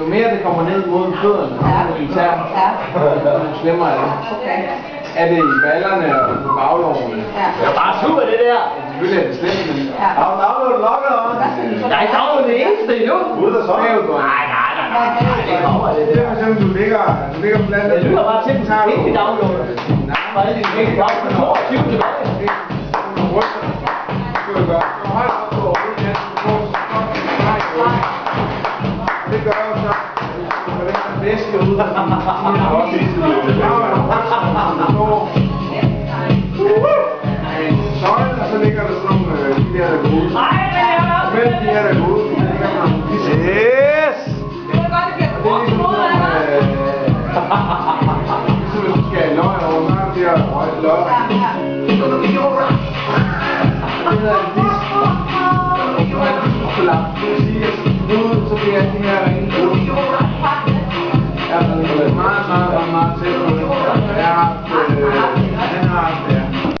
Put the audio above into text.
Jo mere det kommer ned mod fødderne, jo slemmere er det. Okay. Er det i ballerne og på bagloven? Ja. Det er bare super det der. Selvfølgelig er det slemt, men... Ja. Har du downloadet logget om? Jeg har ikke downloadet det eneste endnu. Ude der så? Nej. Det kommer det Det der. er for eksempel, du ligger blandt... Det lyder bare til, at du ikke downloader det. For alle de mængde op på 22 tilbage. Du ryster. Det skal du gøre. Du holder op på overhovedet, ja. Du får så godt en streg. Det gør jo så, at du får den der væske ud. Søjlen, og så ligger der sådan nogle, de der går ud. Men de her der går ud, der ligger der nogle disse. Det var godt, det bliver brugt på måde, eller hvad? Ligesom hvis du skal have løg over, så er det her røget løg. Det hedder en disk. Og så er det diskolam. Det vil sige, at ud, så bliver de her ringe ud. Jeg har været meget tæt på det. Jeg har haft